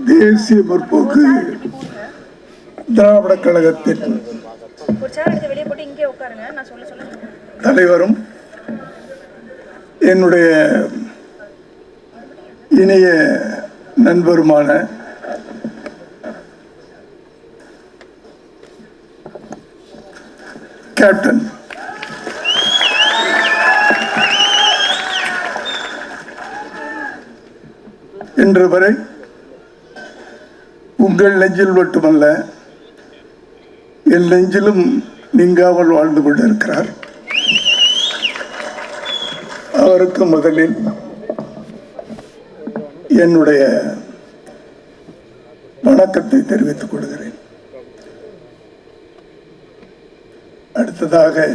தேசிய முற்போக்கு திராவிட கழகத்தின் தலைவரும் என்னுடைய இணைய நண்பருமான கேப்டன் இன்று வரை உங்கள் நெஞ்சில் மட்டுமல்ல என் நெஞ்சிலும் நீங்காமல் வாழ்ந்து கொண்டிருக்கிறார். அவருக்கு முதலில் என்னுடைய வணக்கத்தை தெரிவித்துக் கொள்கிறேன். அடுத்ததாக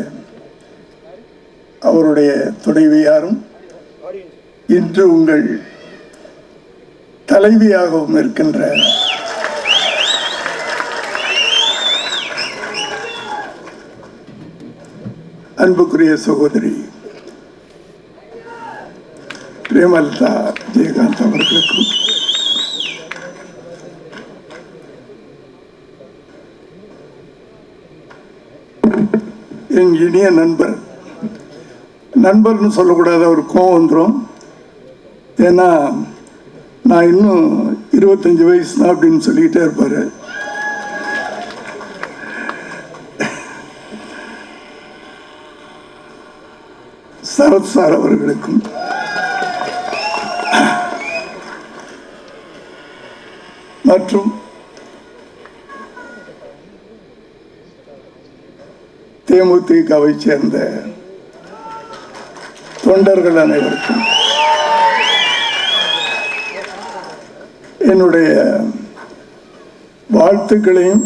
அவருடைய துணைவியாரும் இன்று உங்கள் தலைவியாகவும் இருக்கின்ற அன்புக்குரிய சகோதரி பிரேமலதா ஜெயகாந்த் அவர்களுக்கும் என் இனிய நண்பர்னு சொல்லக்கூடாது, அவர் கோவம் வந்துடும். ஏன்னா நான் இன்னும் 25 வயசு தான் அப்படின்னு சொல்லிக்கிட்டே இருப்பாரு. சரத் சார் அவர்களுக்கும் மற்றும் தேமுதிகவை சேர்ந்த தொண்டர்கள் அனைவருக்கும் என்னுடைய வாழ்த்துக்களையும்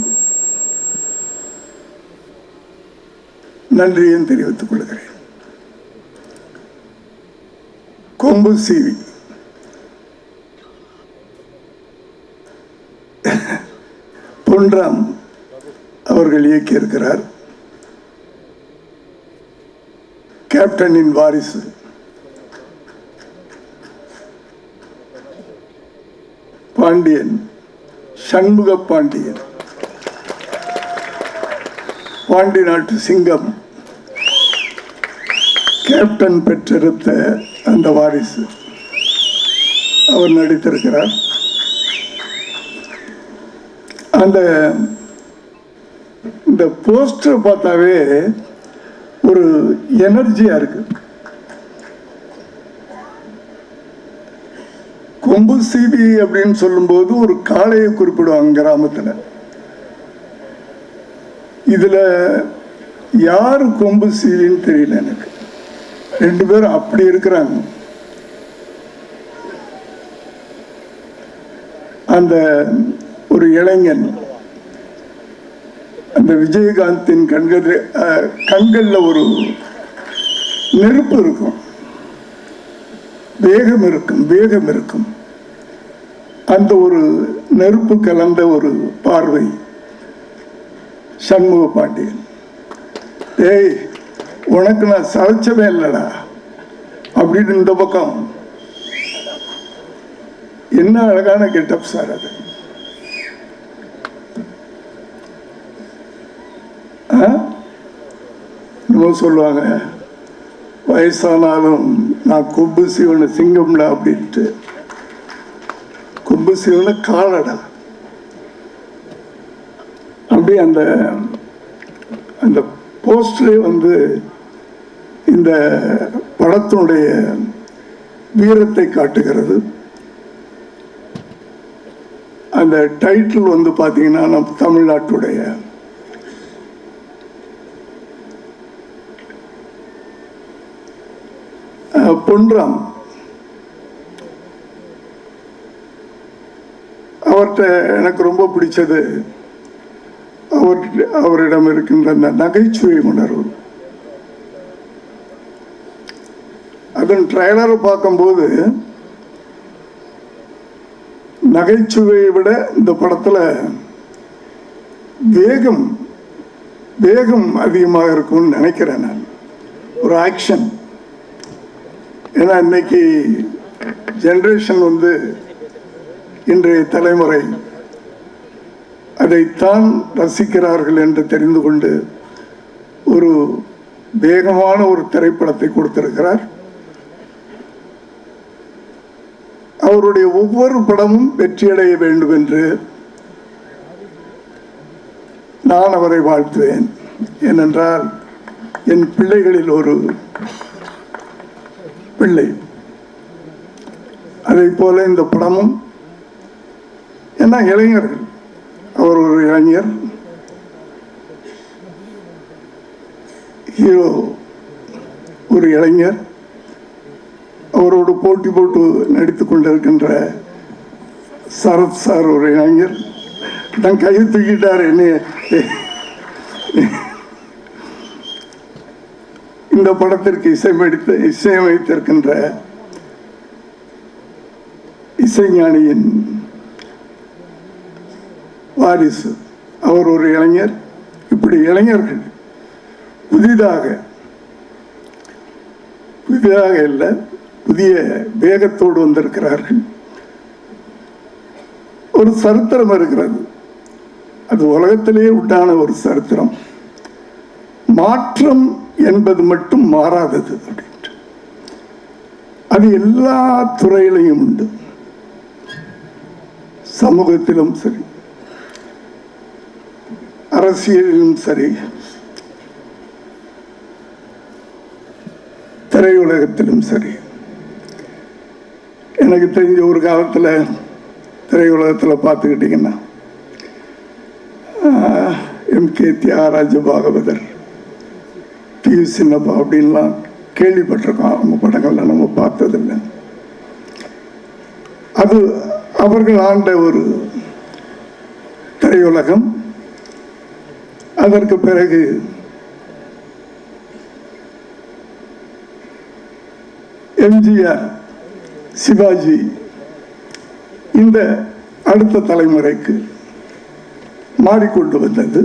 நன்றியையும் தெரிவித்துக் கொள்கிறேன். கொம்பு சீவி பொன்ராம் அவர்கள் இயக்கியிருக்கிறார். கேப்டனின் வாரிசு பாண்டியன், சண்முக பாண்டியன், பாண்டி நாட்டு சிங்கம், கேப்டன் பெற்றெடுத்த அந்த வாரிசு அவர் நடித்திருக்கிறார். இந்த போஸ்டர் பார்த்தாவே ஒரு எனர்ஜியா இருக்கு. கொம்பு சீவி அப்படின்னு சொல்லும்போது ஒரு காளையை குறிப்பிடுவாங்க கிராமத்தில். இதுல யாரு கொம்பு சீவின்னு தெரியல எனக்கு. 2 பேரும் அப்படி இருக்கிறாங்க. அந்த ஒரு இளைஞன் அந்த விஜயகாந்தின் கண்கள்ல ஒரு நெருப்பு இருக்கும், வேகம் இருக்கும். அந்த ஒரு நெருப்பு கலந்த ஒரு பார்வை சண்முக பாண்டியன். ஏய், உனக்கு நான் சளைச்சவே இல்லடா அப்படின்னு இந்த பக்கம். என்ன அழகான கெட்டப் சார் அது. சொல்லுவாங்க வயசானாலும் நான் கொம்பு சீவன சிங்கம்டா அப்படின்ட்டு. கொம்பு சீவன காலடா அப்படி அந்த போஸ்டரே இந்த படத்தினுடைய வீரத்தை காட்டுகிறது. அந்த டைட்டில் பார்த்தீங்கன்னா நம் தமிழ்நாட்டுடைய பொன்ராம். அவர்கிட்ட எனக்கு ரொம்ப பிடிச்சது அவரிடம் இருக்கின்ற அந்த நகைச்சுவை உணர்வு. அதன் ட்ரைலரை பார்க்கும்போது நகைச்சுவையை விட இந்த படத்துல வேகம் அதிகமாக இருக்கும்னு நினைக்கிறேன் நான். ஒரு ஆக்ஷன். ஏன்னா இன்னைக்கு ஜெனரேஷன் இன்றைய தலைமுறை அதைத்தான் ரசிக்கிறார்கள் என்று தெரிந்து கொண்டு ஒரு வேகமான ஒரு திரைப்படத்தை கொடுத்திருக்கிறார். அவருடைய ஒவ்வொரு படமும் வெற்றியடைய வேண்டும் என்று நான் அவரை வாழ்த்துவேன். ஏனென்றால் என் பிள்ளைகளில் ஒரு பிள்ளை. அதை போல இந்த படமும் என்ன இளைஞர்கள், அவர் ஒரு இளைஞர், ஹீரோ ஒரு இளைஞர், அவரோடு போட்டி போட்டு நடித்துக் கொண்டிருக்கின்ற சரத் சார் ஒரு இளைஞர். தன் கையை தூக்கிட்டார் என்ன. இந்த படத்திற்கு இசையமைத்திருக்கின்ற இசைஞானியின் வாரிசு, அவர் ஒரு இளைஞர். இப்படி இளைஞர்கள் புதிதாக இல்லை, புதிய வேகத்தோடு வந்திருக்கிறார்கள். ஒரு சரித்திரம் இருக்கிறது, அது உலகத்திலேயே உண்டான ஒரு சரித்திரம். மாற்றம் என்பது மட்டும் மாறாதது அப்படின்ட்டு. அது எல்லா துறையிலையும் உண்டு. சமூகத்திலும் சரி, அரசியலிலும் சரி, திரையுலகத்திலும் சரி. எனக்கு தெரிஞ்ச ஒரு காலத்தில் திரையுலகத்தில் பார்த்துக்கிட்டிங்கன்னா எம்.கே. தியாகராஜ பாகவதர், பி.யு. சின்னப்பா அப்படின்லாம் கேள்விப்பட்டிருக்கோம். அவங்க படங்கள்ல நம்ம பார்த்ததில்லை. அது அவர்கள் ஆண்ட ஒரு திரையுலகம். அதற்கு பிறகு எம்ஜிஆர், சிவாஜி, இந்த அடுத்த தலைமுறைக்கு மாறிக்கொண்டு வந்தது.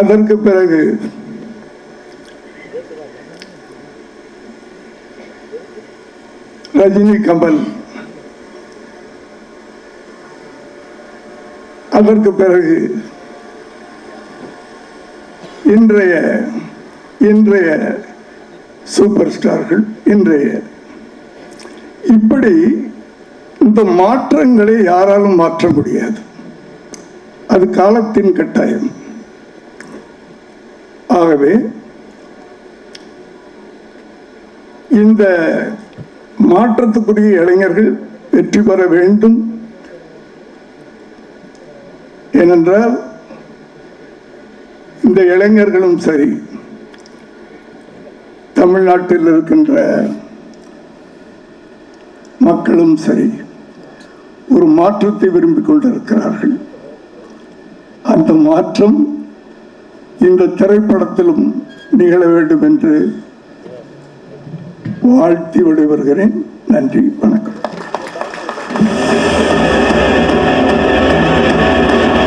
அதற்கு பிறகு ரஜினி, கமல், அதற்கு பிறகு இன்றைய சூப்பர் ஸ்டார்கள், இப்படி இந்த மாற்றங்களை யாராலும் மாற்ற முடியாது. அது காலத்தின் கட்டாயம். ஆகவே இந்த மாற்றத்துக்குரிய இளைஞர்கள் வெற்றி பெற வேண்டும். ஏனென்றால் இந்த இளைஞர்களும் சரி, தமிழ்நாட்டில் இருக்கின்ற மக்களும் சரி, ஒரு மாற்றத்தை விரும்பிக் கொண்டிருக்கிறார்கள். அந்த மாற்றம் இந்த திரைப்படத்திலும் நிகழ வேண்டும் என்று வாழ்த்தி விடைபெறுகிறேன். நன்றி, வணக்கம்.